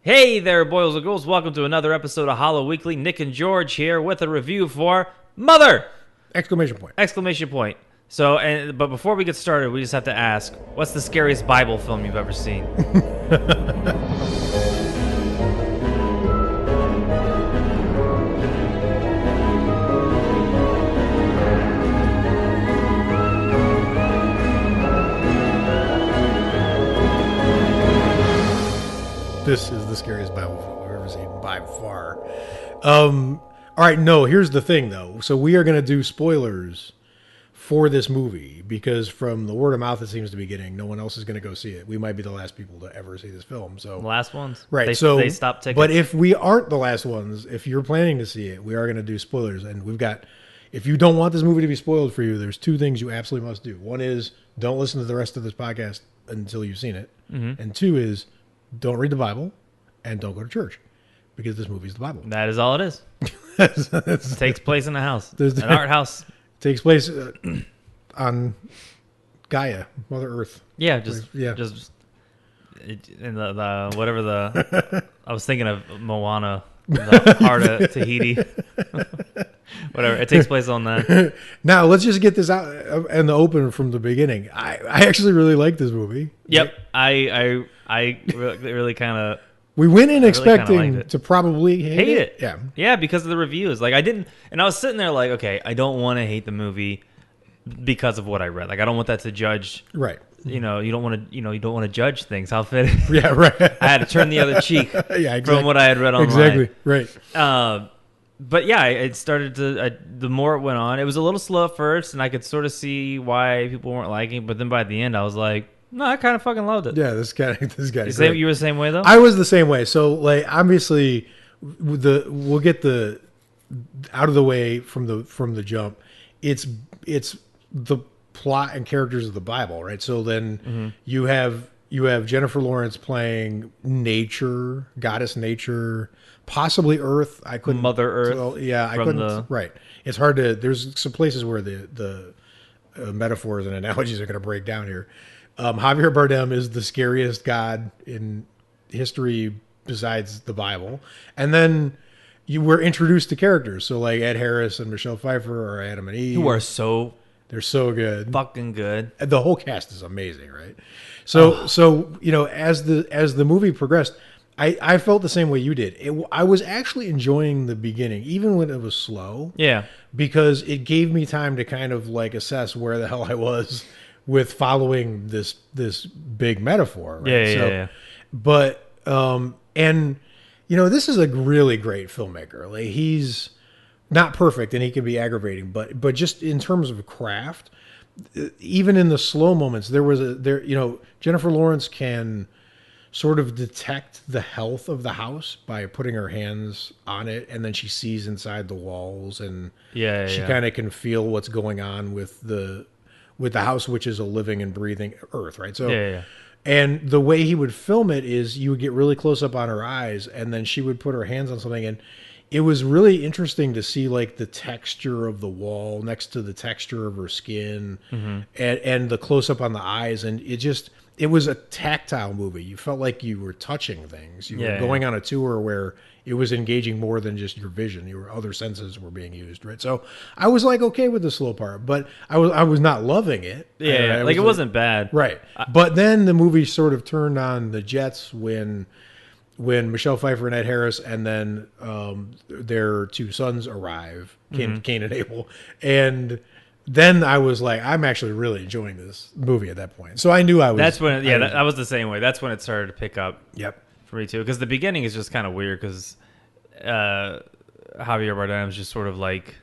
Hey there, boys and girls. Welcome to another episode of Hollow Weekly. Nick and George here with a review for Mother! Exclamation point. Exclamation point. But before we get started, we just have to ask, what's the scariest Bible film you've ever seen? This is the scariest Bible film I've ever seen by far. All right, no, here's the thing, though. So we are going to do spoilers for this movie because from the word of mouth it seems to be getting, no one else is going to go see it. We might be the last people to ever see this film. So The last ones? right, They stopped tickets. But if we aren't the last ones, if you're planning to see it, we are going to do spoilers. And we've got, if you don't want this movie to be spoiled for you, there's two things you absolutely must do. One is don't listen to the rest of this podcast until you've seen it. Mm-hmm. And two is don't read the Bible and don't go to church because this movie is the Bible. That is all it is. It takes place in a house. An art house. Takes place on Gaia, Mother Earth. Yeah, in I was thinking of Moana, the heart of Tahiti. Whatever. It takes place on that. Now, let's just get this out in the open from the beginning. I actually really like this movie. Yep. I really kind of... We went in expecting really to probably hate it. Yeah. Yeah, because of the reviews. Like, I didn't... And I was sitting there like, okay, I don't want to hate the movie because of what I read. Like, I don't want that to judge... Right. You know, you don't want to judge things. How fit? Yeah, right. I had to turn the other cheek yeah, exactly. from what I had read online. Exactly, right. But yeah, it started to... the more it went on, it was a little slow at first, and I could sort of see why people weren't liking it. But then by the end, I was like, no, I kind of fucking loved it. Yeah, this guy. You were the same way, though? I was the same way. So, like, obviously, we'll get the out of the way from the jump. It's the plot and characters of the Bible, right? So then you have Jennifer Lawrence playing nature, goddess nature, possibly Earth. I couldn't Mother Earth. Well, yeah, I couldn't. Right. It's hard to. There's some places where the metaphors and analogies are going to break down here. Javier Bardem is the scariest god in history besides the Bible. And then you were introduced to characters. So like Ed Harris and Michelle Pfeiffer or Adam and Eve. Who are so... They're so good. Fucking good. The whole cast is amazing, right? So you know, as the movie progressed, I felt the same way you did. I was actually enjoying the beginning, even when it was slow. Yeah. Because it gave me time to kind of like assess where the hell I was with following this big metaphor, right? Yeah. But and you know, this is a really great filmmaker. Like, he's not perfect and he can be aggravating, but just in terms of craft, even in the slow moments, Jennifer Lawrence can sort of detect the health of the house by putting her hands on it, and then she sees inside the walls, and she kind of can feel what's going on with the house, which is a living and breathing earth, right? So, and the way he would film it is you would get really close up on her eyes, and then she would put her hands on something, and it was really interesting to see like the texture of the wall next to the texture of her skin, and the close up on the eyes, and it was a tactile movie. You felt like you were touching things. You were going on a tour where it was engaging more than just your vision. Your other senses were being used, right? So I was like okay with the slow part, but I was not loving it. Yeah, like it wasn't bad, right? But then the movie sort of turned on the jets when Michelle Pfeiffer and Ed Harris, and then their two sons arrive, Cain and Abel, and then I was like, I'm actually really enjoying this movie at that point. So I knew I was. That's when, I was the same way. That's when it started to pick up. Yep. For me too, because the beginning is just kind of weird because Javier Bardem is just sort of like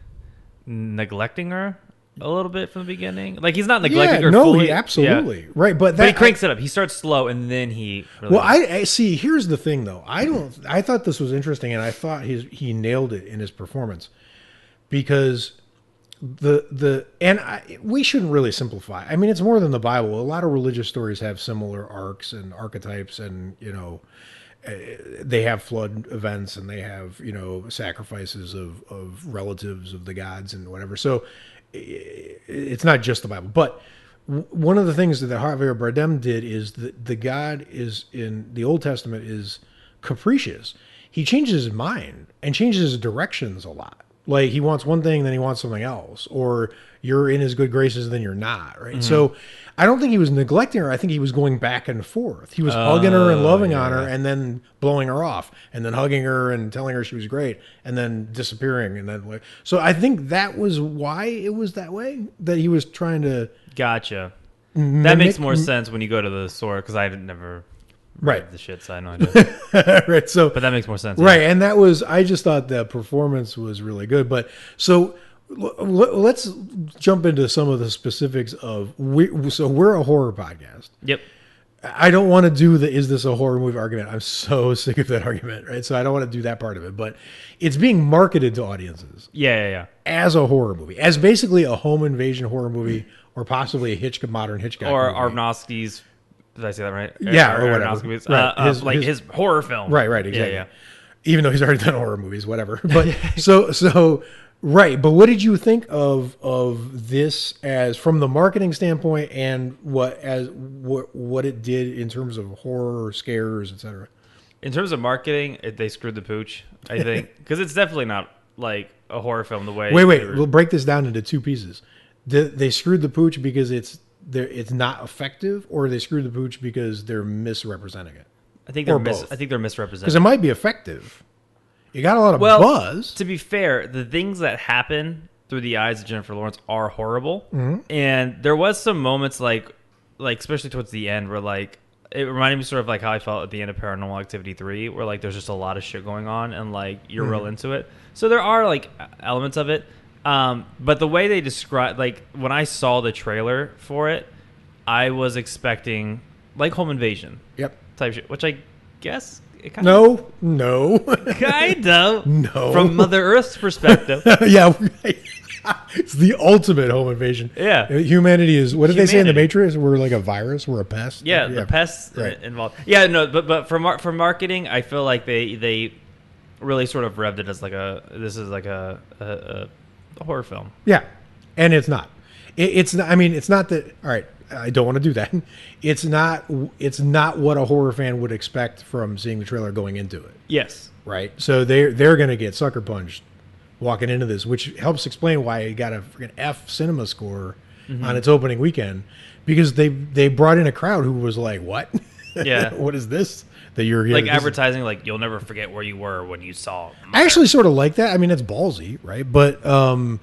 neglecting her a little bit from the beginning. Like, he's not neglecting her fully. He absolutely right, but he cranks it up. He starts slow and then he. Really I see. Here's the thing, though. I thought this was interesting, and I thought he nailed it in his performance because we shouldn't really simplify. I mean, it's more than the Bible. A lot of religious stories have similar arcs and archetypes, and they have flood events, and they have sacrifices of relatives of the gods and whatever. So it's not just the Bible. But one of the things that Javier Bardem did is the God is in the Old Testament is capricious. He changes his mind and changes his directions a lot. Like he wants one thing, then he wants something else, or you're in his good graces, then you're not, right? So I don't think he was neglecting her. I think he was going back and forth. He was hugging her and loving on her, and then blowing her off, and then hugging her and telling her she was great, and then disappearing, and then so I think that was why it was that way. That he was trying to. Gotcha. That makes more sense when you go to the store because I never. Read the shit, so I know. Right. So, but that makes more sense. Right, and that was. I just thought the performance was really good. But so let's jump into some of the specifics of. So we're a horror podcast. Yep. I don't want to do the "is this a horror movie" argument. I'm so sick of that argument. Right. So I don't want to do that part of it. But it's being marketed to audiences. Yeah. As a horror movie, as basically a home invasion horror movie, or possibly a modern Hitchcock or movie. Aronofsky's. Did I say that right? Yeah, or whatever. Right. His horror film. Right, exactly. Yeah. Even though he's already done horror movies, whatever. But so right. But what did you think of this as from the marketing standpoint, and what it did in terms of horror, scares, etc.? In terms of marketing, they screwed the pooch, I think, because it's definitely not like a horror film the way. Wait. We'll break this down into two pieces. They screwed the pooch because it's not effective, or they screwed the pooch because they're misrepresenting it. I think they're misrepresenting. Because it might be effective. You got a lot of buzz. To be fair, the things that happen through the eyes of Jennifer Lawrence are horrible, and there was some moments like especially towards the end where like it reminded me sort of like how I felt at the end of Paranormal Activity 3, where like there's just a lot of shit going on and like you're real into it. So there are like elements of it. But the way they describe, like when I saw the trailer for it, I was expecting like home invasion type shit, which I guess it kind no, kind of no from Mother Earth's perspective. Yeah, it's the ultimate home invasion. Yeah, humanity is. What did they say in the Matrix? We're like a virus. We're a pest. Yeah, the pests involved. Yeah, no, but for marketing, I feel like they really sort of revved it as like this is like a horror film. Yeah, and it's not. It's not. I mean, it's not that. All right, I don't want to do that. It's not. It's not what a horror fan would expect from seeing the trailer going into it. Yes. Right. So they're going to get sucker punched walking into this, which helps explain why it got a freaking F cinema score on its opening weekend, because they brought in a crowd who was like, "What? Yeah, what is this?" That you're like advertising, like you'll never forget where you were when you saw. I actually sort of like that. I mean, it's ballsy, right? But I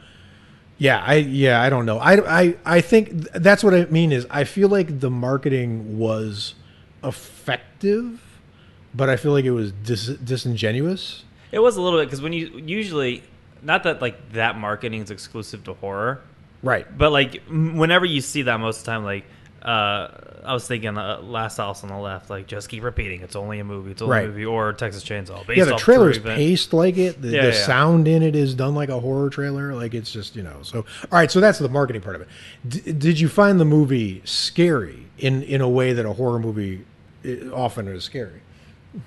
don't know. I think that's what I mean is I feel like the marketing was effective, but I feel like it was disingenuous. It was a little bit, because when you usually, not that like that marketing is exclusive to horror, right? But like whenever you see that, most of the time, like I was thinking Last House on the Left, like just keep repeating, it's only a movie, a movie, or Texas Chainsaw. Yeah, the trailer's paced like it. The sound in it is done like a horror trailer. Like it's just, so. All right, so that's the marketing part of it. Did you find the movie scary in a way that a horror movie often is scary?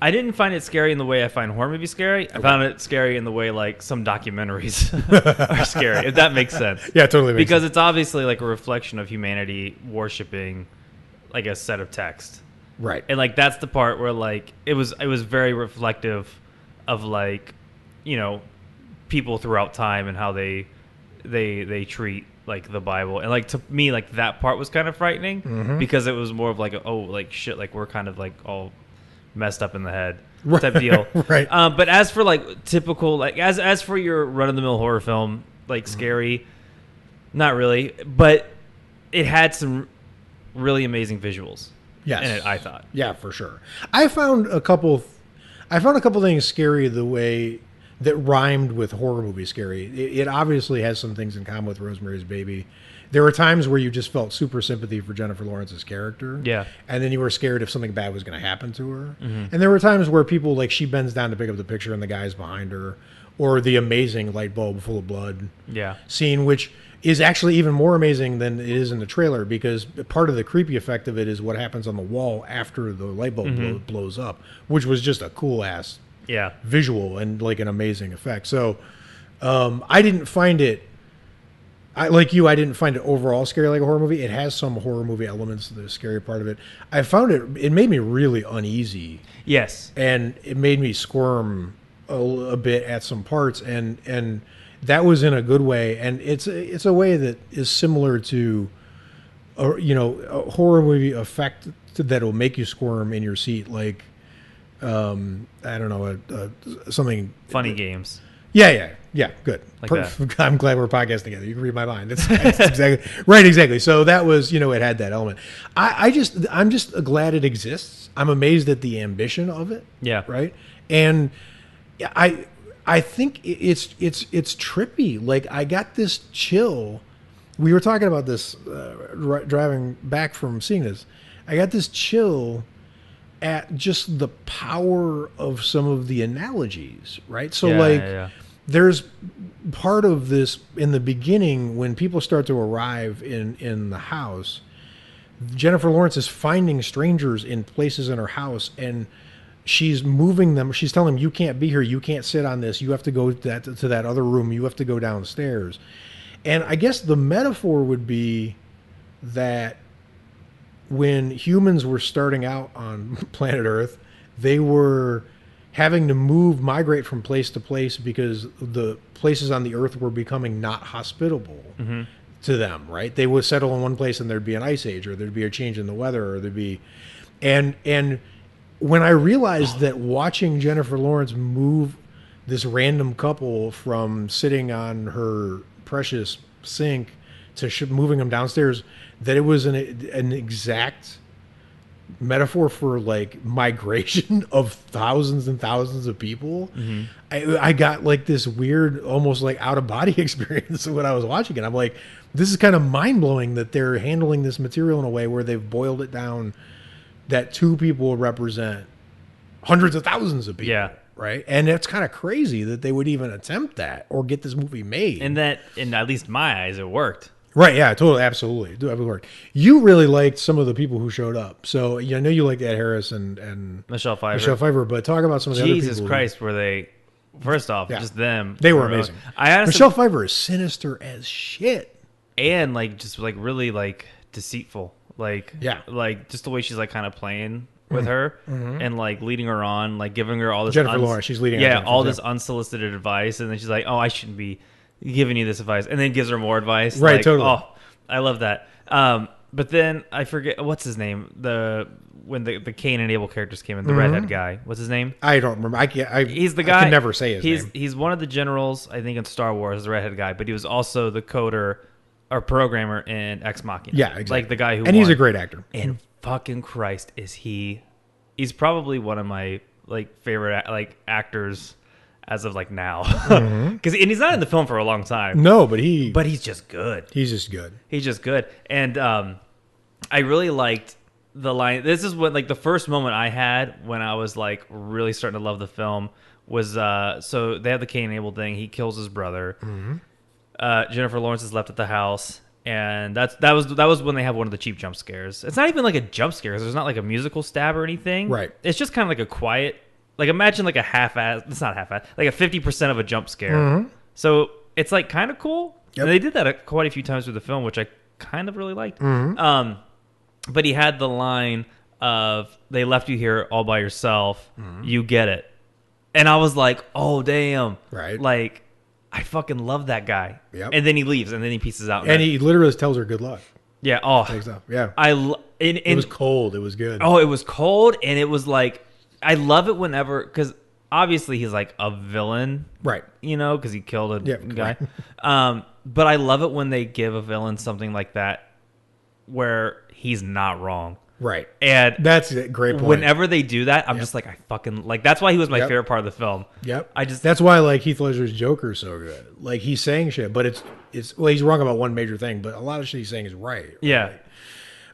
I didn't find it scary in the way I find horror movies scary. I found it scary in the way like some documentaries are scary, if that makes sense. Yeah, totally makes because sense. It's obviously like a reflection of humanity worshiping like a set of text. Right. And like that's the part where like it was very reflective of like, people throughout time and how they treat like the Bible. And like to me, like that part was kind of frightening because it was more of like shit, like we're kind of like all messed up in the head type deal. Right. But as for like typical, like as for your run-of-the-mill horror film, like scary, not really, but it had some really amazing visuals in it, I thought. Yeah, for sure. I found a couple things scary the way that rhymed with horror movie scary. It obviously has some things in common with Rosemary's Baby. There were times where you just felt super sympathy for Jennifer Lawrence's character. Yeah. And then you were scared if something bad was going to happen to her. Mm-hmm. And there were times where people, like, she bends down to pick up the picture and the guy's behind her. Or the amazing light bulb full of blood scene, which is actually even more amazing than it is in the trailer, because part of the creepy effect of it is what happens on the wall after the light bulb blows up, which was just a cool-ass visual and, like, an amazing effect. So I didn't find it I like you. I didn't find it overall scary like a horror movie. It has some horror movie elements. The scary part of it, I found it. It made me really uneasy. Yes, And it made me squirm a bit at some parts, and that was in a good way. And it's a way that is similar to, a horror movie effect that will make you squirm in your seat, like I don't know, something funny games. Yeah, good. Like that. I'm glad we're podcasting together. You can read my mind. That's exactly right. Exactly. So that was, it had that element. I'm just glad it exists. I'm amazed at the ambition of it. Yeah. Right. And I think it's trippy. Like I got this chill. We were talking about this driving back from seeing this. I got this chill at just the power of some of the analogies, right? So there's part of this in the beginning when people start to arrive in the house. Jennifer Lawrence is finding strangers in places in her house, and she's moving them. She's telling them, you can't be here. You can't sit on this. You have to go to that other room. You have to go downstairs. And I guess the metaphor would be that when humans were starting out on planet Earth, they were having to migrate from place to place because the places on the Earth were becoming not hospitable to them, right? They would settle in one place and there'd be an ice age, or there'd be a change in the weather, or there'd be... And when I realized that watching Jennifer Lawrence move this random couple from sitting on her precious sink to moving them downstairs, that it was an exact metaphor for like migration of thousands and thousands of people. I got like this weird, almost like out of body experience when I was watching it. I'm like, this is kind of mind blowing that they're handling this material in a way where they've boiled it down that two people represent hundreds of thousands of people. Yeah. Right. And it's kind of crazy that they would even attempt that or get this movie made. And that, in at least my eyes, it worked. Right, yeah, totally, absolutely. It worked. You really liked some of the people who showed up. So I know you liked Ed Harris and Michelle Pfeiffer. But talk about some of the other people. Jesus Christ, were they... First off, just them. They were amazing. Michelle Pfeiffer is sinister as shit. And like just like really like deceitful. Like just the way she's like kind of playing with her and like leading her on, like giving her all this Jennifer Lawrence, she's leading her all this unsolicited advice, and then she's like, oh, I shouldn't be giving you this advice, and then gives her more advice. Right, like, totally. Oh, I love that. But then I forget what's his name. When the Cain and Abel characters came in, the redhead guy. What's his name? I don't remember. He's the guy. I can never say his name. He's one of the generals, I think, in Star Wars, the redhead guy. But he was also the coder or programmer in Ex Machina. Yeah, exactly. Like the guy who. And he's a great actor. And fucking Christ, is he? He's probably one of my like favorite like actors as of like now, because and he's not in the film for a long time. No, but he's just good. He's just good. He's just good. And I really liked the line. This is what like the first moment I had when I was like really starting to love the film was so they have the Cain and Abel thing. He kills his brother. Jennifer Lawrence is left at the house. And that was when they have one of the cheap jump scares. It's not even like a jump scare. There's not like a musical stab or anything. Right. It's just kind of like a quiet, like imagine like a half-ass. It's not half-ass. Like a 50% of a jump scare. So it's like kind of cool. Yep. And they did that quite a few times through the film, which I kind of really liked. But he had the line of "They left you here all by yourself. You get it." And I was like, "Oh damn!" Right. Like. I fucking love that guy. Yep. And then he leaves, and then he pieces out. And he literally tells her good luck. Yeah. Oh. Yeah. It was cold. It was good. Oh, it was cold, and it was like, I love it whenever, because obviously he's like a villain. Right. You know, because he killed a guy. But I love it when they give a villain something like that where he's not wrong. Right. And that's a great point. Whenever they do that, I'm just like, I fucking like. That's why he was my favorite part of the film. Yep. That's why like Heath Ledger's Joker so good. Like he's saying shit, but it's well, he's wrong about one major thing, but a lot of shit he's saying is right. Yeah.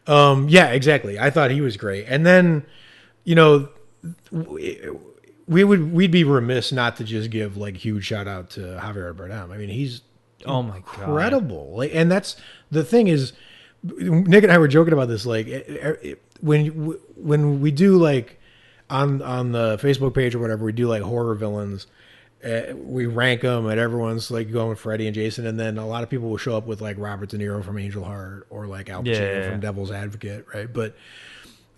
Yeah, exactly. I thought he was great. And then, we'd be remiss not to just give like huge shout out to Javier Bardem. I mean, he's incredible. Like, and that's the thing is. Nick and I were joking about this. Like when we do like on the Facebook page or whatever, we do like horror villains. we rank them, and everyone's like going with Freddy and Jason, and then a lot of people will show up with like Robert De Niro from Angel Heart or like Al Pacino from Devil's Advocate, right? But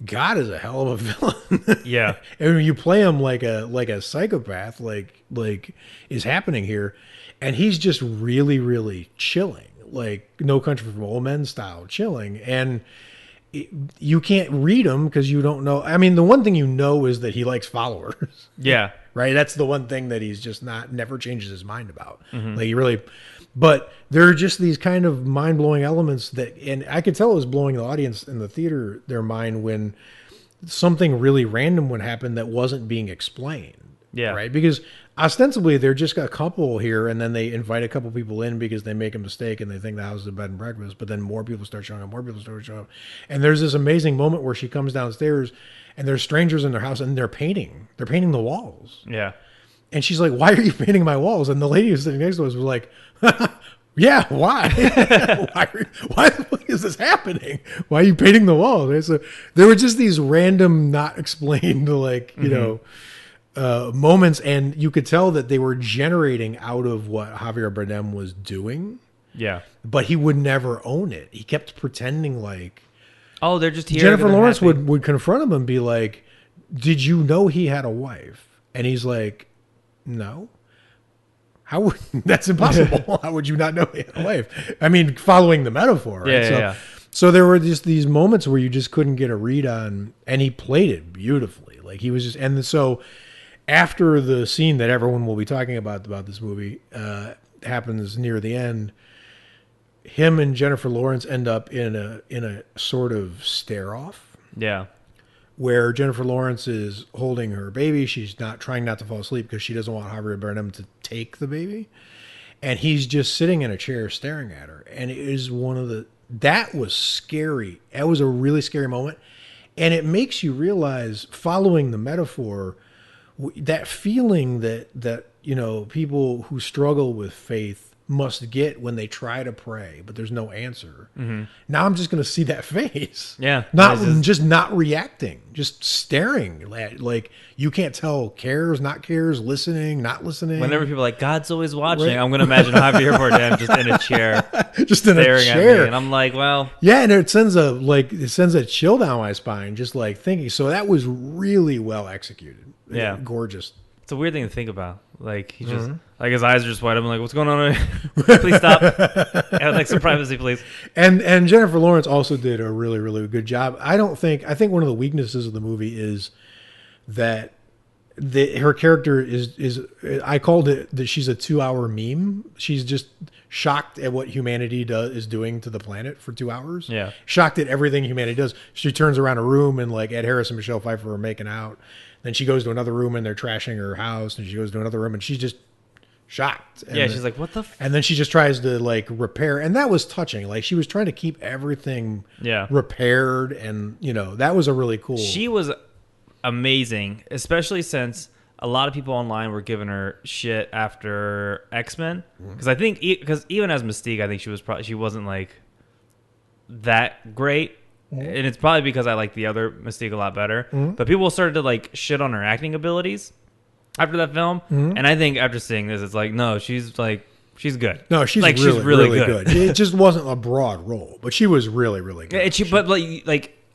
God is a hell of a villain. Yeah. And when you play him like a psychopath, like is happening here, and he's just really, really chilling, like No Country for Old Men style chilling, and you can't read him because you don't know. I mean, the one thing you know is that he likes followers. Yeah. Right. That's the one thing that he's just never changes his mind about. Like he really, but there are just these kind of mind blowing elements that, and I could tell it was blowing the audience in the theater their mind when something really random would happen that wasn't being explained. Yeah. Right. Because ostensibly they're just a couple here, and then they invite a couple people in because they make a mistake and they think the house is a bed and breakfast, but then more people start showing up, and there's this amazing moment where she comes downstairs and there's strangers in their house and they're painting the walls. Yeah. And she's like, "Why are you painting my walls?" And the lady who's sitting next to us was like, "Yeah, why? why the fuck is this happening? Why are you painting the walls?" Right? So there were just these random, not explained, like, you know, moments, and you could tell that they were generating out of what Javier Bardem was doing. Yeah. But he would never own it. He kept pretending like, oh, they're just here. Jennifer Lawrence would confront him and be like, "Did you know he had a wife?" And he's like, "No." How would that's impossible? How would you not know he had a wife? I mean, following the metaphor, right? Yeah, So there were just these moments where you just couldn't get a read on, and he played it beautifully. Like he was just, and so after the scene that everyone will be talking about this movie happens near the end, him and Jennifer Lawrence end up in a sort of stare off. Yeah. Where Jennifer Lawrence is holding her baby. She's trying not to fall asleep because she doesn't want Javier Bardem to take the baby. And he's just sitting in a chair staring at her. And it is that was scary. That was a really scary moment. And it makes you realize, following the metaphor, that feeling that you know, people who struggle with faith must get when they try to pray, but there's no answer. Now I'm just going to see that face. Yeah. Just not reacting, just staring at, like, you can't tell, cares, not cares, listening, not listening. Whenever people are like, God's always watching, right? I'm going to imagine Javier Bardem just in a chair. Just in a chair. Staring at me. And I'm like, well. Yeah, and it sends a chill down my spine, just like thinking. So that was really well executed. Yeah. Gorgeous. It's a weird thing to think about. Like, he just, like, his eyes are just wide open. Like, what's going on? Please stop. And, like, some privacy, please. And Jennifer Lawrence also did a really, really good job. I think one of the weaknesses of the movie is that her character is I called it that she's a 2-hour meme. She's just shocked at what humanity is doing to the planet for 2 hours. Yeah. Shocked at everything humanity does. She turns around a room and, like, Ed Harris and Michelle Pfeiffer are making out. Then she goes to another room and they're trashing her house, and she goes to another room and she's just shocked. And she's like, what the and then she just tries to, like, repair, and that was touching. Like, she was trying to keep everything repaired, and, you know, that was a really cool. She was amazing, especially since a lot of people online were giving her shit after X-Men, because I think even as Mystique, I think she wasn't like that great. And it's probably because I like the other Mystique a lot better. But people started to, like, shit on her acting abilities after that film. And I think after seeing this, it's like, no, she's good. No, she's like, really, she's really good. It just wasn't a broad role, but she was really, really good. But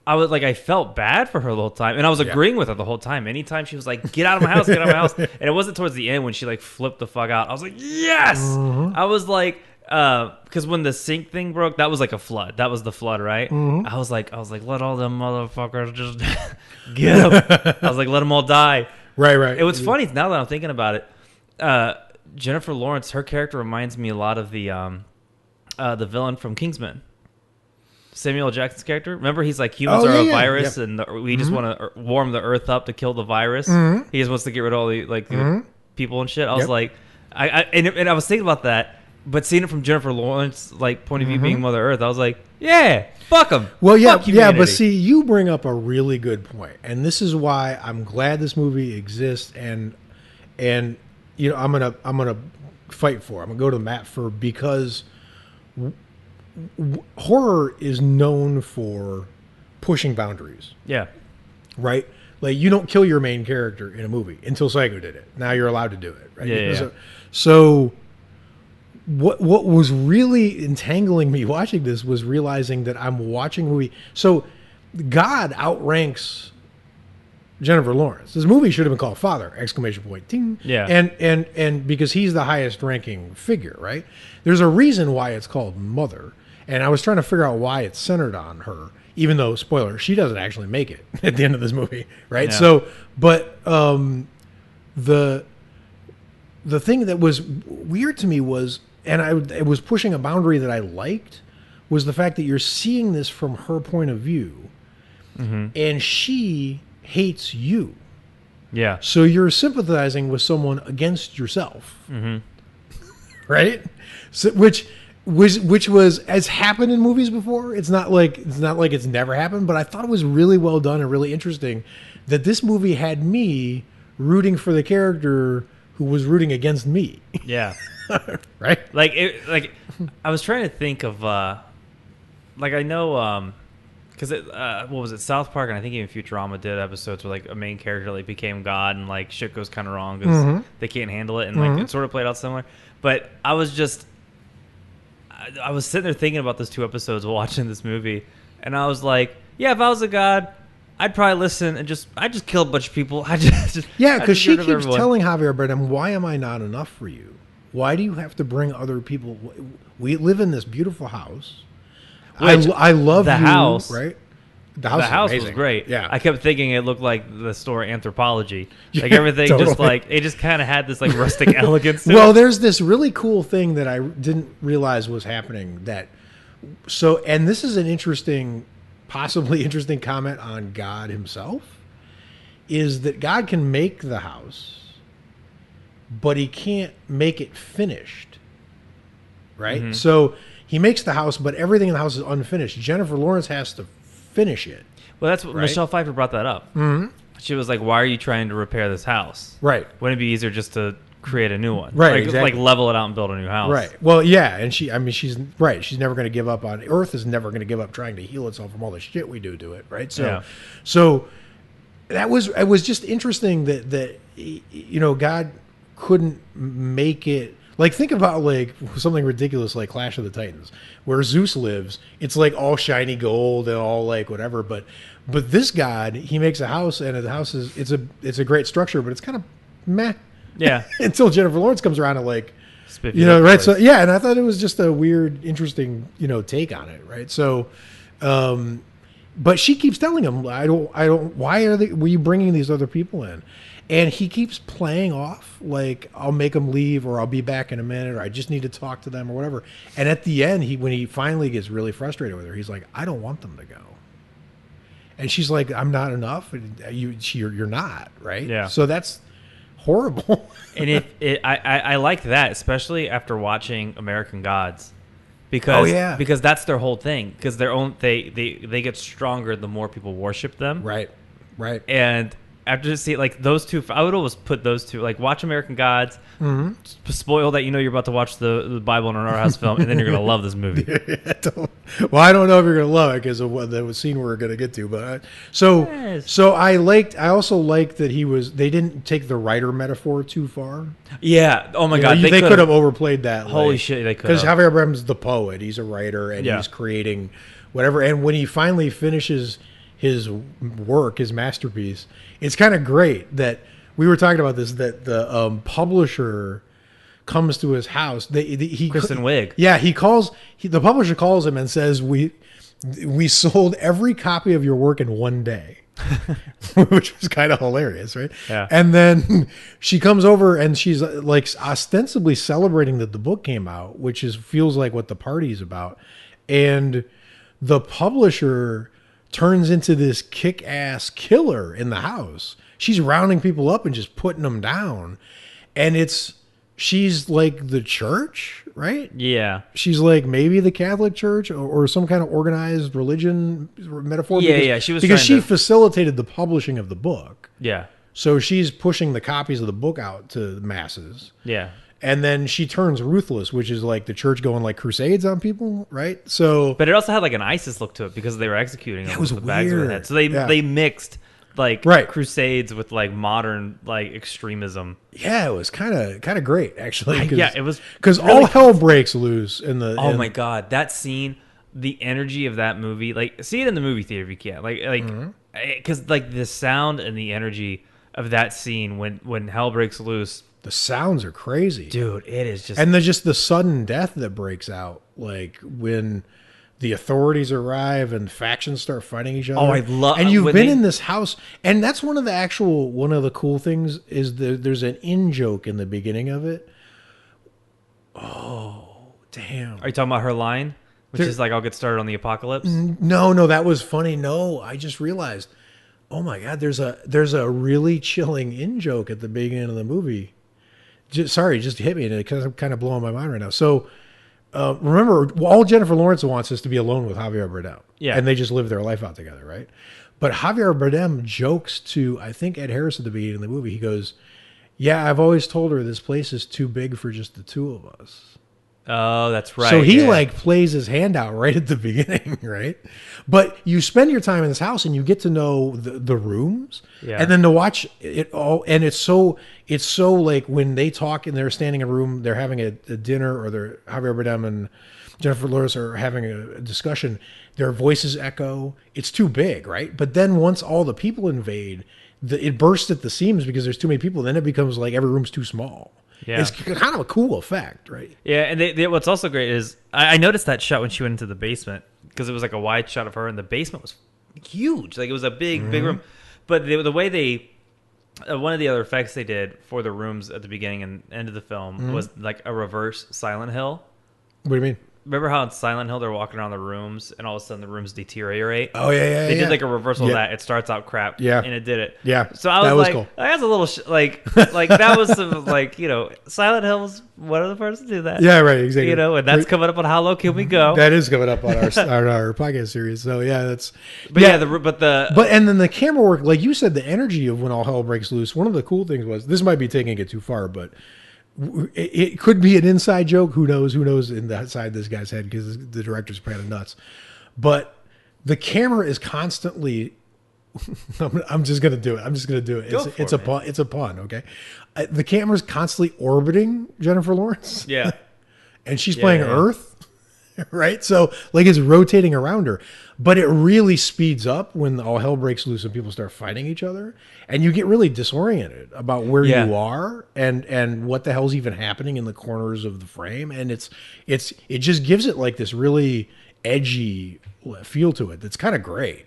I felt bad for her the whole time, and I was agreeing with her the whole time. Anytime she was like, "Get out of my house, get out of my house," and it wasn't towards the end when she, like, flipped the fuck out. I was like, "Yes!" I was like, because when the sink thing broke, that was like a flood. That was the flood, right? I was like, let all them motherfuckers just get them. I was like, let them all die. Right. It was funny now that I'm thinking about it. Jennifer Lawrence, her character reminds me a lot of the villain from Kingsman. Samuel L. Jackson's character. Remember, he's like, humans are a virus, and we just want to warm the earth up to kill the virus. He just wants to get rid of all the, like, the people and shit. I was like, and I was thinking about that, but seeing it from Jennifer Lawrence, like, point of view being Mother Earth, I was like, yeah, fuck them. Well, yeah, but see, you bring up a really good point, and this is why I'm glad this movie exists, and you know, I'm gonna fight for it. I'm gonna go to the mat for, because horror is known for pushing boundaries. Yeah. Right? Like, you don't kill your main character in a movie until Psycho did it. Now you're allowed to do it, right? Yeah. So what was really entangling me watching this was realizing that I'm watching a movie. So God outranks Jennifer Lawrence. This movie should have been called Father! Exclamation point! Ding. Yeah. And because he's the highest ranking figure, right? There's a reason why it's called Mother, and I was trying to figure out why it's centered on her. Even though, spoiler, she doesn't actually make it at the end of this movie, right? Yeah. So, but the thing that was weird to me was, and it was pushing a boundary that I liked, was the fact that you're seeing this from her point of view, and she hates you. Yeah. So you're sympathizing with someone against yourself, right? So, which was has happened in movies before. It's not like it's never happened, but I thought it was really well done and really interesting that this movie had me rooting for the character who was rooting against me. Yeah. Right? Like I was trying to think of like I know because what was it, South Park, and I think even Futurama did episodes where like a main character like became God and like shit goes kind of wrong because they can't handle it, and like it sort of played out similar. But I was sitting there thinking about those 2 episodes watching this movie, and I was like, yeah, if I was a God, I'd probably listen and I'd just kill a bunch of people. Yeah, because she keeps telling Javier Bardem, why am I not enough for you? Why do you have to bring other people? We live in this beautiful house. I love the you, house, right? The house was great. Yeah, I kept thinking it looked like the store Anthropology. Like everything, totally. Just like it just kind of had this like rustic elegance. Well, there's this really cool thing that I didn't realize was happening. And this is an interesting, possibly interesting comment on God himself, is that God can make the house, but he can't make it finished. Right? So he makes the house, but everything in the house is unfinished. Jennifer Lawrence has to finish it. Well, that's what Michelle Pfeiffer brought that up. She was like, why are you trying to repair this house? Right. Wouldn't it be easier just to create a new one? Right. Like, exactly. Like level it out and build a new house. Right. Well, yeah. And she's right. She's never going to give up on Earth is never going to give up trying to heal itself from all the shit we do to it. Right. So it was just interesting that God couldn't make it. Like, think about like something ridiculous like Clash of the Titans, where Zeus lives. It's like all shiny gold and all like whatever. But this God, he makes a house, and the house it's a great structure, but it's kind of meh. Yeah. Until Jennifer Lawrence comes around and like, Spit right? Place. So yeah, and I thought it was just a weird, interesting, take on it, right? So, but she keeps telling him, I don't. Why were you bringing these other people in? And he keeps playing off like, I'll make them leave, or I'll be back in a minute, or I just need to talk to them, or whatever. And at the end, when he finally gets really frustrated with her, he's like, I don't want them to go. And she's like, I'm not enough. You're not, right? Yeah. So that's horrible. And I like that, especially after watching American Gods, because that's their whole thing. Because they get stronger the more people worship them. Right. And after see like those two, I would always put those two, like watch American Gods, spoil that you're about to watch the Bible in an art house film, and then you're gonna love this movie. Well, I don't know if you're gonna love it because of the scene we're gonna get to, but so I also liked that they didn't take the writer metaphor too far. Yeah. Oh my God, they could have overplayed that. Holy shit, they could. Because Javier Bardem's the poet, he's a writer, and he's creating whatever. And when he finally finishes his work, his masterpiece, it's kind of great that we were talking about this, that the publisher comes to his house. Kristen Wiig. Yeah, the publisher calls him and says, we sold every copy of your work in one day. Which was kind of hilarious, right? Yeah. And then she comes over and she's like ostensibly celebrating that the book came out, which feels like what the party's about. And the publisher turns into this kick-ass killer in the house. She's rounding people up and just putting them down. And she's like the church, right? Yeah. She's like maybe the Catholic Church or some kind of organized religion metaphor. Yeah, because she facilitated the publishing of the book. Yeah. So she's pushing the copies of the book out to the masses. Yeah. And then she turns ruthless, which is like the church going like crusades on people, right? So, but it also had like an ISIS look to it because they were executing them with the bags of their head. So they mixed like Right. crusades with like modern like extremism. Yeah, it was kind of great actually. Yeah, it was because really all hell breaks loose in the. Oh my god, that scene, the energy of that movie, like see it in the movie theater if you can, like because like the sound and the energy of that scene when hell breaks loose, The sounds are crazy, dude. It is just and just the sudden death that breaks out, like when the authorities arrive and factions start fighting each other. Oh, I love. And you've been in this house, and that's one of the cool things is there's an in joke in the beginning of it. Oh, damn! Are you talking about her line, which is like, "I'll get started on the apocalypse"? No, that was funny. No, I just realized. Oh my god, there's a really chilling in joke at the beginning of the movie. Just hit me, and because I'm kind of blowing my mind right now. So. Remember, all Jennifer Lawrence wants is to be alone with Javier Bardem. Yeah. And they just live their life out together, right? But Javier Bardem jokes to, I think, Ed Harris at the beginning of the movie. He goes, yeah, I've always told her this place is too big for just the two of us. Oh, that's right. So he like plays his hand out right at the beginning, right? But you spend your time in this house and you get to know the rooms, and then to watch it all. And it's so like when they talk and they're standing in a room, they're having a dinner, or they're Javier Bardem and Jennifer Lawrence are having a discussion. Their voices echo. It's too big, right? But then once all the people invade, it bursts at the seams because there's too many people. Then it becomes like every room's too small. Yeah. It's kind of a cool effect, right? Yeah, and what's also great is I noticed that shot when she went into the basement because it was like a wide shot of her, and the basement was huge. Like it was a big room. But the way they, one of the other effects they did for the rooms at the beginning and end of the film was like a reverse Silent Hill. What do you mean? Remember how in Silent Hill they're walking around the rooms and all of a sudden the rooms deteriorate? Oh, yeah. They did like a reversal of that. It starts out crap. Yeah. And it did it. Yeah. So I was like, cool. That's a little, like that was some, like, Silent Hill was one of the first to do that. Yeah, right. Exactly. And that's coming up on How Low Can We Go? That is coming up on our podcast series. So yeah, that's. But and then the camera work, like you said, the energy of when all hell breaks loose. One of the cool things was, this might be taking it too far, but it could be an inside joke. Who knows inside this guy's head, because the director's kind of nuts. But the camera is constantly. I'm just gonna do it. It's a pun. Okay, the camera's constantly orbiting Jennifer Lawrence. Yeah, and she's playing Earth. Right, so like it's rotating around her, but it really speeds up when all hell breaks loose and people start fighting each other, and you get really disoriented about where you are and what the hell's even happening in the corners of the frame, and it just gives it like this really edgy feel to it that's kind of great.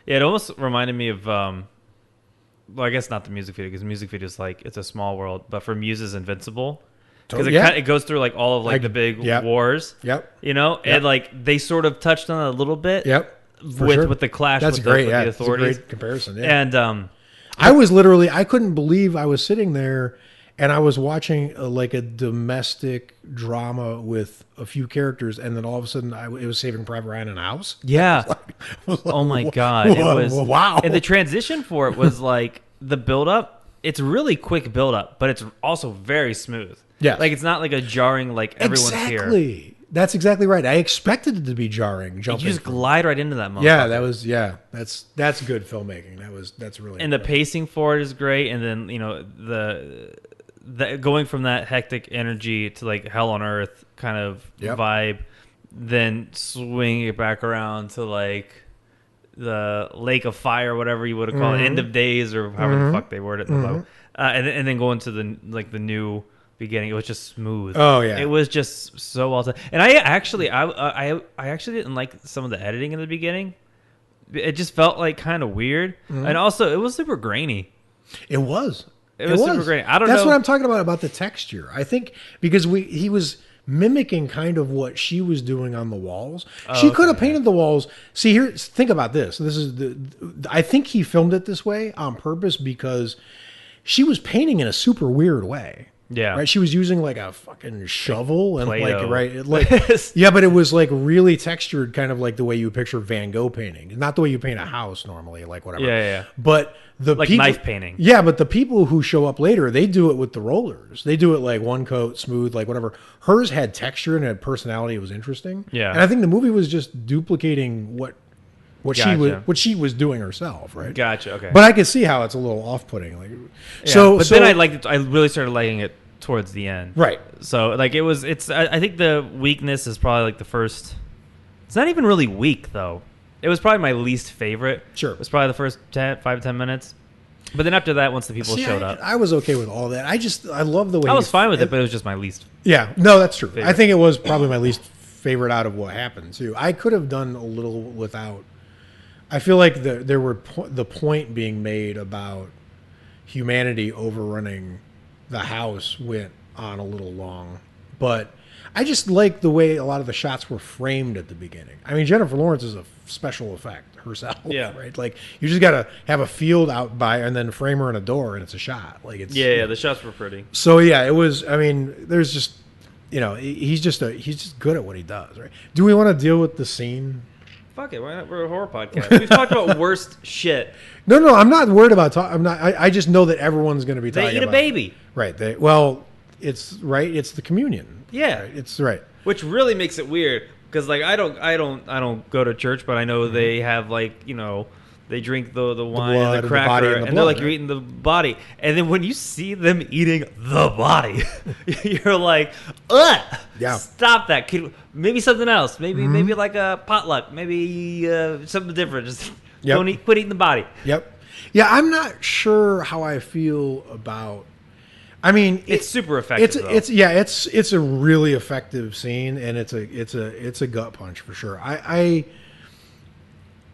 Yeah, it almost reminded me of well, I guess not the music video, because the music video is like It's a Small World, but for Muse's Invincible. Because it goes through like all of like the big wars, and like they sort of touched on it a little bit, with the clash. That's with great. The authorities. That's a great comparison. Yeah. And I couldn't believe I was sitting there and I was watching like a domestic drama with a few characters, and then all of a sudden it was Saving Private Ryan in a house. Yeah. Oh my god! It was wow. And the transition for it was like the build up. It's really quick build up, but it's also very smooth. Yeah, like it's not like a jarring, like everyone's here. That's exactly right. I expected it to be jarring. You just glide right into that moment. Yeah, that's good filmmaking. That's really. And the pacing for it is great. And then the going from that hectic energy to like hell on earth kind of vibe, then swinging it back around to like the Lake of Fire, whatever you would have called it, End of Days, or however the fuck they worded it in the book, and then going to the new beginning. It was just smooth. Oh yeah, it was just so well done. And I actually didn't like some of the editing in the beginning. It just felt like kind of weird, and also it was super grainy. It was super grainy. I don't know. That's what I'm talking about the texture. I think because he was mimicking kind of what she was doing on the walls. She could have painted the walls. See here, think about this. This is I think he filmed it this way on purpose because she was painting in a super weird way. Yeah. Right. She was using like a fucking shovel and Play-Doh. Yeah, but it was like really textured, kind of like the way you picture Van Gogh painting, not the way you paint a house normally, like whatever. Yeah. But the like people, knife painting. Yeah, but the people who show up later, they do it with the rollers. They do it like one coat, smooth, like whatever. Hers had texture and had personality. It was interesting. Yeah. And I think the movie was just duplicating what what Gotcha. she was doing herself, right? Gotcha. Okay. But I could see how it's a little off-putting. Like, yeah, but then I really started liking it towards the end. Right. So like I think the weakness is probably like the first. It's not even really weak though. It was probably my least favorite. Sure. It was probably the first 5 to 10 minutes. But then after that, once the people showed up, I was okay with all that. I love the way I was fine with it, but it was just my least. Yeah, no, that's true. Favorite. I think it was probably my least favorite out of what happened too. I could have done a little without. I feel like there were the point being made about humanity overrunning the house went on a little long, but I just like the way a lot of the shots were framed at the beginning. I mean, Jennifer Lawrence is a special effect herself, yeah. right? Like you just got to have a field out by and then frame her in a door and it's a shot. Like it's yeah, the shots were pretty. So yeah, it was. I mean, there's just he's just good at what he does, right? Do we want to deal with the scene? Fuck it, why not? We're a horror podcast. We've talked about worst shit. No, I'm not worried about talking. I'm not. I just know that everyone's going to be talking. They eat about a baby, right? It's right. It's the communion. Yeah, right? It's right. Which really makes it weird because like I don't go to church, but I know they have like they drink the wine and the cracker, and they're like you're eating the body, and then when you see them eating the body, you're like, ugh, yeah, stop that. Maybe something else. Maybe like a potluck. Maybe something different. Just quit eating the body. Yep. Yeah, I'm not sure how I feel about. I mean, it's super effective. It's a really effective scene, and it's a gut punch for sure.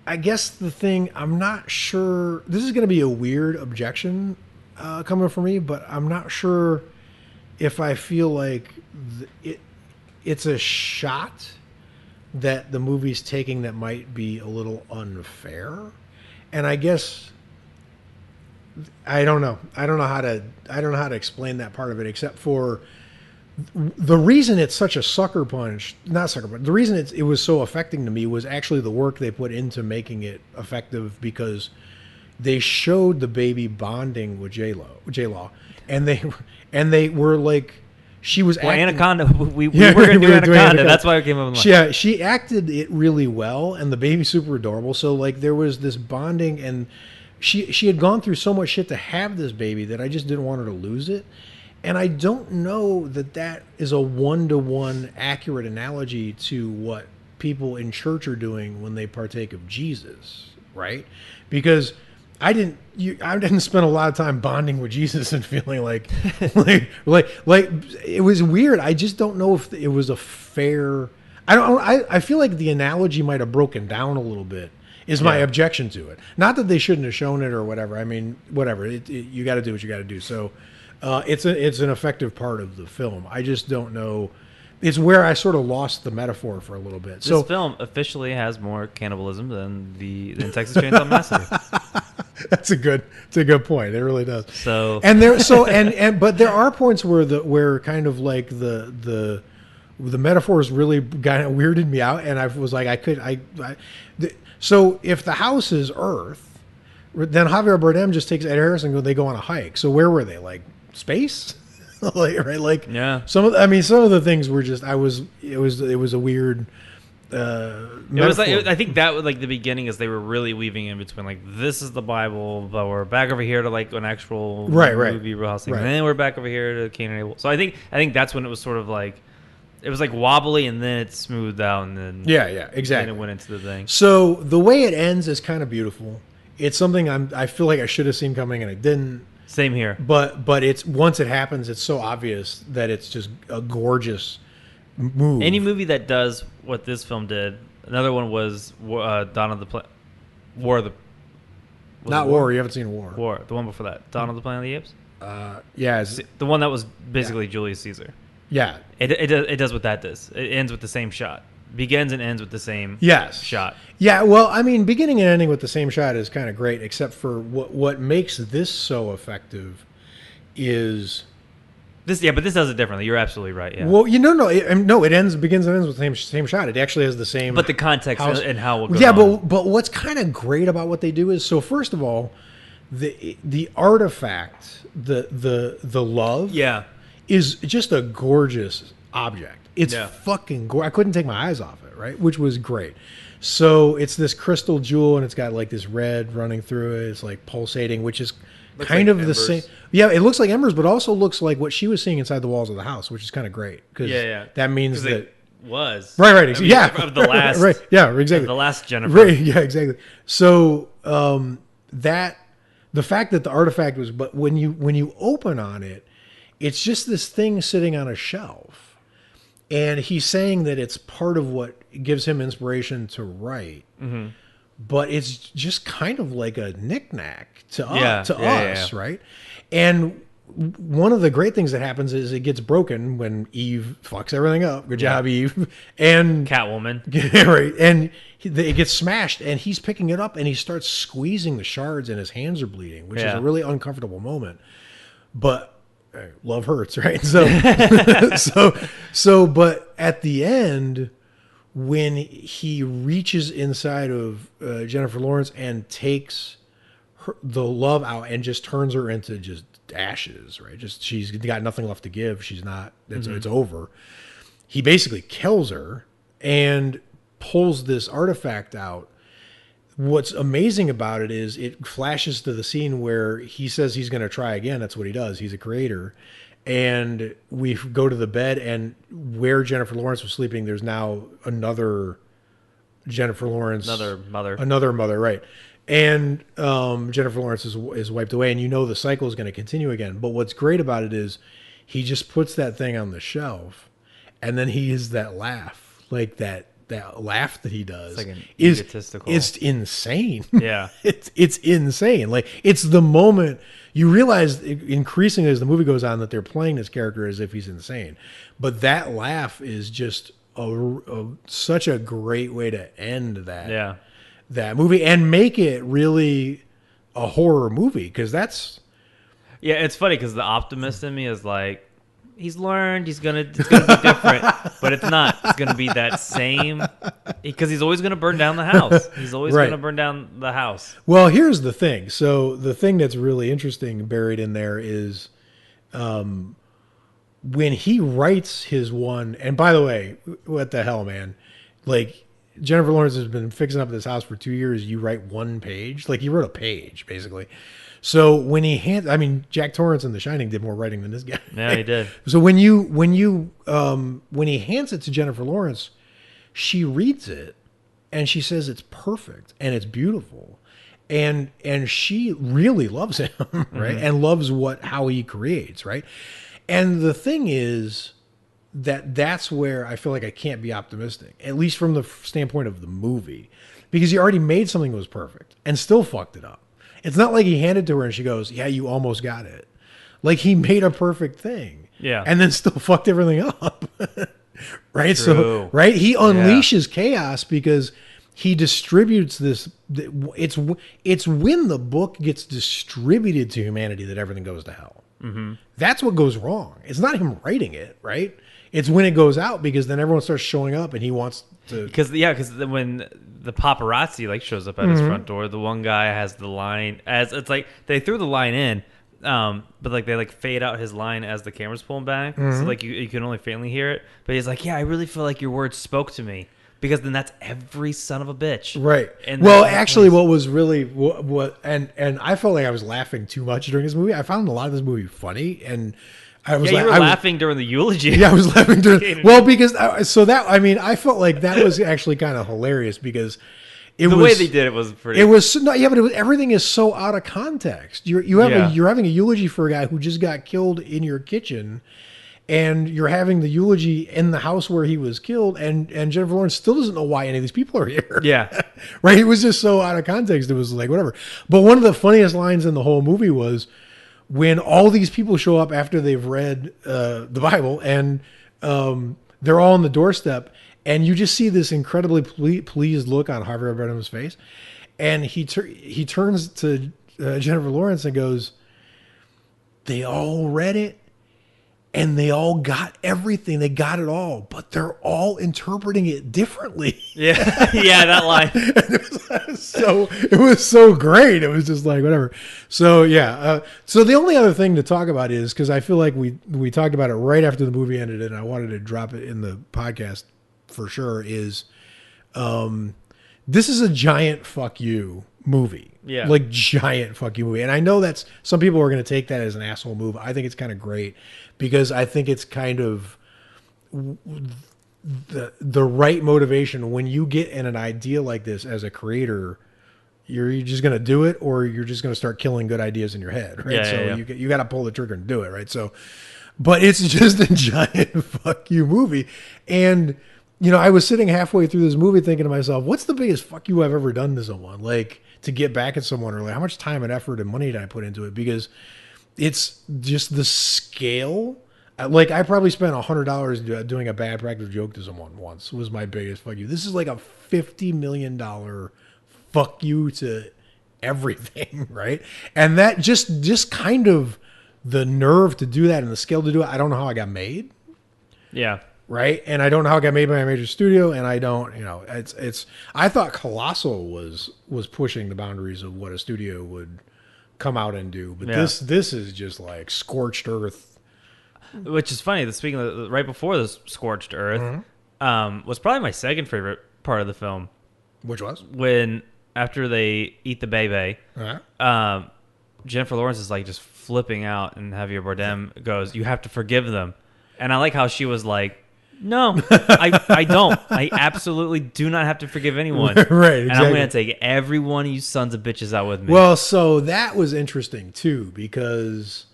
I guess the thing I'm not sure. This is going to be a weird objection coming from me, but I'm not sure if I feel like it's a shot that the movie's taking that might be a little unfair, and I guess. I don't know how to explain that part of it, except for the reason it's such a sucker punch. Not sucker punch. The reason it was so affecting to me was actually the work they put into making it effective, because they showed the baby bonding with J-Law, and they were like, she was acting, Anaconda. We were going to do Anaconda. That's why I came up with Yeah, she acted it really well, and the baby's super adorable. So like there was this bonding, and she had gone through so much shit to have this baby that I just didn't want her to lose it. And I don't know that is a one-to-one accurate analogy to what people in church are doing when they partake of Jesus, right? Because I didn't spend a lot of time bonding with Jesus and feeling like it was weird. I just don't know if it was a fair. I feel like the analogy might have broken down a little bit. Is my objection to it. Not that they shouldn't have shown it or whatever. I mean, whatever. You got to do what you got to do. So it's an effective part of the film. I just don't know. It's where I sort of lost the metaphor for a little bit. This film officially has more cannibalism than Texas Chainsaw Massacre. It's a good point. It really does. But there are points where kind of like the metaphors really kind of weirded me out, and I was like, so if the house is Earth, then Javier Bardem just takes Ed Harris and they go on a hike. So where were they? Like space? Yeah. Some of the things were just it was a weird. It was like, I think that was like the beginning, is they were really weaving in between like this is the Bible, but we're back over here to like an actual movie real house thing, and then we're back over here to Cain and Abel. So I think that's when it was sort of like. It was like wobbly, and then it smoothed out, and then exactly. Then it went into the thing. So the way it ends is kind of beautiful. It's something I feel like I should have seen coming, and I didn't. Same here. But it's once it happens, it's so obvious that it's just a gorgeous move. Any movie that does what this film did. Another one was Dawn of the War of the. Not War. You haven't seen War. War. The one before that. Dawn of the Planet of the Apes. Yeah. The one that was basically Julius Caesar. Yeah. It does what that does. It ends with the same shot. Begins and ends with the same shot. Yeah, well, I mean, beginning and ending with the same shot is kind of great, except for what makes this so effective is this. Yeah, but this does it differently. You're absolutely right. Yeah. Well, begins and ends with the same shot. It actually has the same. But the context and how it goes. Yeah, but what's kind of great about what they do is, so first of all, the artifact, the love. Yeah. Is just a gorgeous object. It's Yeah. fucking I couldn't take my eyes off it, right? Which was great. So it's this crystal jewel, and it's got like this red running through it. It's like pulsating, which is Looks kind like of the embers. same. Yeah, it looks like embers, but also looks like what she was seeing inside the walls of the house, which is kind of great because that means 'Cause that it was right, I mean, yeah, of the last right, yeah, exactly, the last Jennifer. right, yeah, exactly. So that the fact that the artifact was, but when you open on it, it's just this thing sitting on a shelf, and he's saying that it's part of what gives him inspiration to write. Mm-hmm. But it's just kind of like a knickknack to us, right? And one of the great things that happens is it gets broken when Eve fucks everything up. Good job, Eve. And Catwoman. right. And it gets smashed, and he's picking it up, and he starts squeezing the shards, and his hands are bleeding, which is a really uncomfortable moment. But love hurts, right? So, but at the end, when he reaches inside of Jennifer Lawrence and takes the love out and just turns her into just ashes, right? Just she's got nothing left to give. She's not. It's over. He basically kills her and pulls this artifact out. What's amazing about it is it flashes to the scene where he says he's going to try again. That's what he does. He's a creator. And we go to the bed, and where Jennifer Lawrence was sleeping, there's now another Jennifer Lawrence. Another mother, right. And Jennifer Lawrence is wiped away, and you know the cycle is going to continue again. But what's great about it is he just puts that thing on the shelf, and then he uses that laugh, like that laugh that he does. It's like an egotistical. It's insane. Yeah. It's insane. Like, it's the moment you realize increasingly as the movie goes on that they're playing this character as if he's insane. But that laugh is just such a great way to end that movie and make it really a horror movie, because that's... Yeah, it's funny because the optimist in me is like, he's learned, it's gonna be different, but it's not. It's gonna be that same, because he's always gonna burn down the house. He's always gonna burn down the house. Well, here's the thing. So the thing that's really interesting buried in there is when he writes his one, and by the way, what the hell, man? Like, Jennifer Lawrence has been fixing up this house for 2 years. You write one page? Like, he wrote a page, basically. So when Jack Torrance in The Shining did more writing than this guy. Yeah, he did. So when he hands it to Jennifer Lawrence, she reads it and she says it's perfect and it's beautiful, and she really loves him, right? And loves how he creates, right? And the thing is that's where I feel like I can't be optimistic, at least from the standpoint of the movie, because he already made something that was perfect and still fucked it up. It's not like he handed to her and she goes, yeah, you almost got it. Like, he made a perfect thing. Yeah. And then still fucked everything up. Right? True. So, right? He unleashes chaos because he distributes this. It's when the book gets distributed to humanity that everything goes to hell. Mm-hmm. That's what goes wrong. It's not him writing it, right? It's when it goes out, because then everyone starts showing up and he wants to... Because when the paparazzi shows up at his front door, the one guy has the line, as it's like they threw the line in, but they fade out his line as the camera's pulling back, so you can only faintly hear it. But he's like, yeah, I really feel like your words spoke to me, because then that's every son of a bitch, right? And well, actually, what was really what and I felt like I was laughing too much during this movie. I found a lot of this movie funny, and I was laughing during the eulogy. Yeah, I was laughing during. Well, because I felt like that was actually kind of hilarious, because the way they did it was pretty. It was but everything is so out of context. You're having a eulogy for a guy who just got killed in your kitchen, and you're having the eulogy in the house where he was killed, and Jennifer Lawrence still doesn't know why any of these people are here. Yeah, right. It was just so out of context. It was like whatever. But one of the funniest lines in the whole movie was when all these people show up after they've read the Bible, and they're all on the doorstep, and you just see this incredibly pleased look on Javier Bardem's face, and he turns to Jennifer Lawrence and goes, "They all read it, and they all got everything. They got it all, but they're all interpreting it differently. Yeah, yeah, that line. It was so great. It was just like whatever. So yeah. So the only other thing to talk about is, because I feel like we talked about it right after the movie ended, and I wanted to drop it in the podcast for sure. Is this is a giant fuck you movie. Yeah. Like giant fuck you movie. And I know that's some people are going to take that as an asshole move. I think it's kind of great because I think it's kind of the right motivation when you get in an idea like this as a creator. You're just going to do it, or you're just going to start killing good ideas in your head. Right. Yeah, so yeah. you got to pull the trigger and do it. Right. So, but it's just a giant fuck you movie. And, you know, I was sitting halfway through this movie thinking to myself, what's the biggest fuck you I've ever done to someone? Like, to get back at someone, or like how much time and effort and money did I put into it? Because it's just the scale. Like, I probably spent $100 doing a bad practice joke to someone once. Was my biggest fuck you. This is like a $50 million fuck you to everything, right? And that just kind of the nerve to do that and the skill to do it. I don't know how I got made. Yeah. Right. And I don't know how it got made by a major studio. And I don't, you know, it's, I thought Colossal was pushing the boundaries of what a studio would come out and do. But this is just like scorched earth. Which is funny. Speaking of, right before this Scorched Earth, was probably my second favorite part of the film. Which was? When, after they eat the baby, Jennifer Lawrence is like just flipping out, and Javier Bardem goes, "You have to forgive them." And I like how she was like, "No, I don't. I absolutely do not have to forgive anyone." Right, exactly. And I'm going to take every one of you sons of bitches out with me. Well, so that was interesting too, because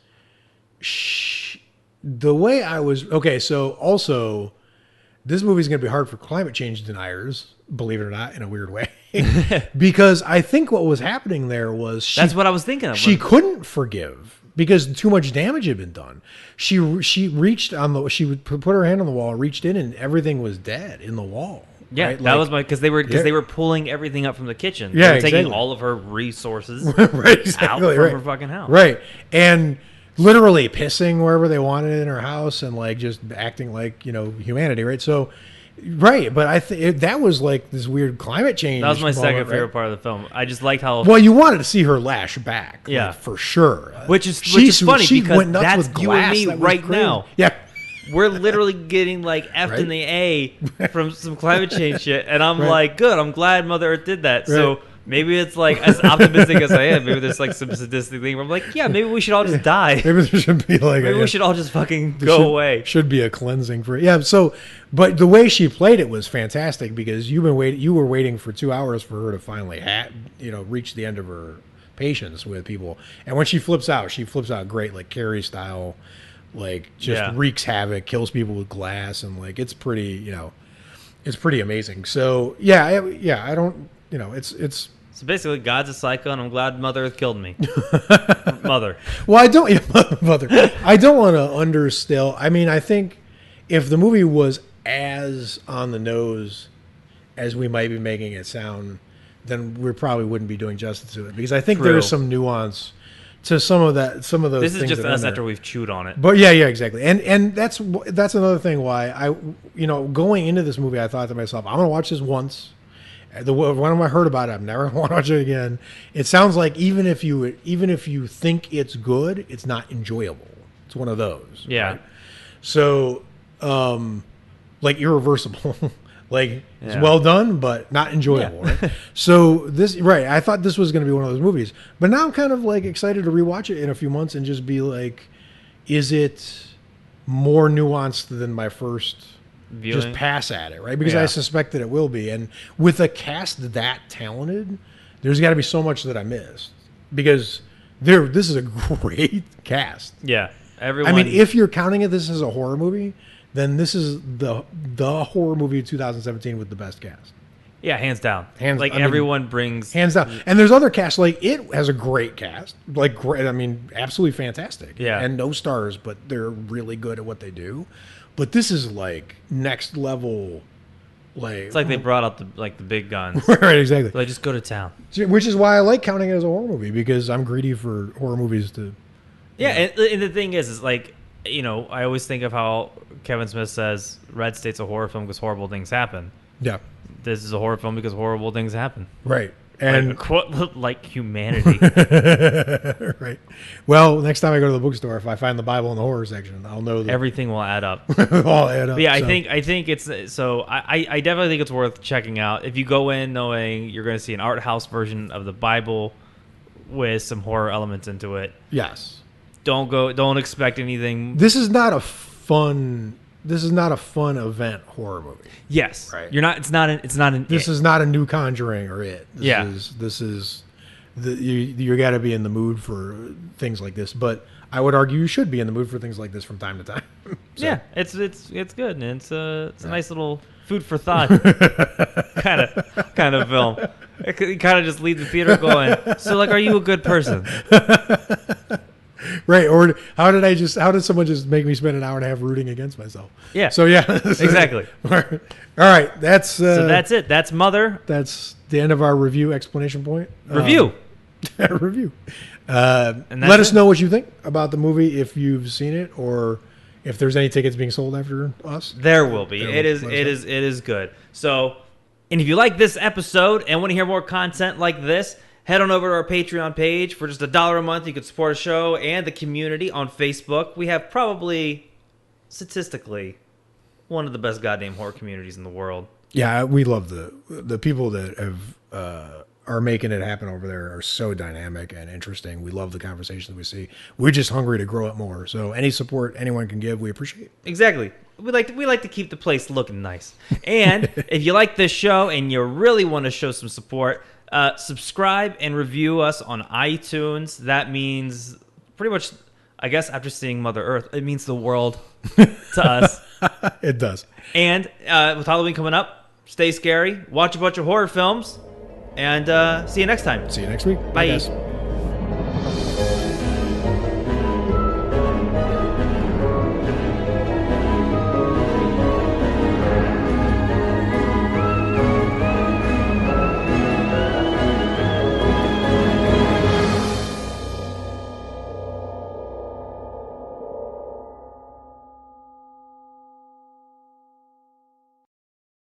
the way I was... Okay, so also, this movie is going to be hard for climate change deniers, believe it or not, in a weird way. Because I think what was happening there was... That's what I was thinking of. She couldn't forgive because too much damage had been done. She reached on the... She would put her hand on the wall, reached in, and everything was dead in the wall. Yeah, right? that was my... Because they were pulling everything up from the kitchen. Yeah, they were taking exactly. all of her resources right, exactly, out from her fucking house. Right. And literally pissing wherever they wanted in her house and like just acting like, you know, humanity, right? So, right. But I think that was like this weird climate change. That was my second right? favorite part of the film. I just liked how... Well, you wanted to see her lash back. Yeah. Like, for sure. Which is funny because that's with you and glass. me That was right crazy. now. Yeah. We're literally getting like F in the A from some climate change shit. And I'm like, good. I'm glad Mother Earth did that. Right. So maybe it's like, as optimistic as I am, maybe there's like some sadistic thing where I'm like, yeah, maybe we should all just die. Maybe there should be like... Maybe we should all just fucking go away. Should be a cleansing for... Yeah, so... But the way she played it was fantastic because you were waiting for 2 hours for her to finally reach the end of her patience with people. And when she flips out great, like Carrie style, like just wreaks havoc, kills people with glass, and like it's pretty, it's pretty amazing. So I don't, it's so basically God's a psycho, and I'm glad Mother Earth killed me. Mother. Well, I don't, Mother. I don't want to undersell. I mean, I think if the movie was as on the nose as we might be making it sound, then we probably wouldn't be doing justice to it, because I think there is some nuance to some of those. This is things just us after we've chewed on it. But yeah, exactly. And that's another thing why I, going into this movie, I thought to myself, I'm gonna watch this once. When I heard about it, I'm never gonna watch it again. It sounds like even if you think it's good, it's not enjoyable. It's one of those. Yeah. Right? So, like Irreversible. Like, it's well done, but not enjoyable, right? So I thought this was going to be one of those movies. But now I'm kind of like excited to rewatch it in a few months and just be like, is it more nuanced than my first viewing? Just pass at it, right? Because I suspect that it will be. And with a cast that talented, there's got to be so much that I missed. Because this is a great cast. Yeah. Everyone. I mean, if you're counting this as a horror movie, then this is the horror movie of 2017 with the best cast. Yeah, hands down. Everyone brings... Hands down. And there's other casts. Like, it has a great cast. Like, great. I mean, absolutely fantastic. Yeah. And no stars, but they're really good at what they do. But this is, like, next level... Like, it's like they brought out the big guns. Right, exactly. Like, just go to town. Which is why I like counting it as a horror movie, because I'm greedy for horror movies to... Yeah, and the thing is like... I always think of how Kevin Smith says Red State's a horror film because horrible things happen. Yeah. This is a horror film because horrible things happen. Right. And like humanity. Right. Well, next time I go to the bookstore, if I find the Bible in the horror section, I'll know that Everything will add up. all add up. But yeah, so. I think it's so. I definitely think it's worth checking out if you go in knowing you're going to see an art house version of the Bible with some horror elements into it. Yes. Don't expect anything. This is not a fun event horror movie. Yes. Right. You're not. It's not an. This is not a new Conjuring or It. This is you got to be in the mood for things like this. But I would argue you should be in the mood for things like this from time to time. So. Yeah, it's good, and it's a nice little food for thought kind of film. It kind of just leaves the theater going. So, like, are you a good person? Right, or how did someone just make me spend an hour and a half rooting against myself? Yeah. So yeah, Exactly. All right, that's So that's it. That's Mother. That's the end of our review explanation point. Review. Review. And Let us know what you think about the movie if you've seen it or if there's any tickets being sold after us. There will be. It is good. So, and if you like this episode and want to hear more content like this, head on over to our Patreon page. For just $1 a month, you can support a show and the community on Facebook. We have probably, statistically, one of the best goddamn horror communities in the world. Yeah, we love the people that are making it happen over there are so dynamic and interesting. We love the conversations we see. We're just hungry to grow it more. So any support anyone can give, we appreciate. Exactly. We like to keep the place looking nice. And if you like this show and you really want to show some support, subscribe and review us on iTunes. That means pretty much, I guess, after seeing Mother Earth, it means the world to us. It does. And with Halloween coming up, stay scary, watch a bunch of horror films, and see you next time. See you next week. Bye. Guys.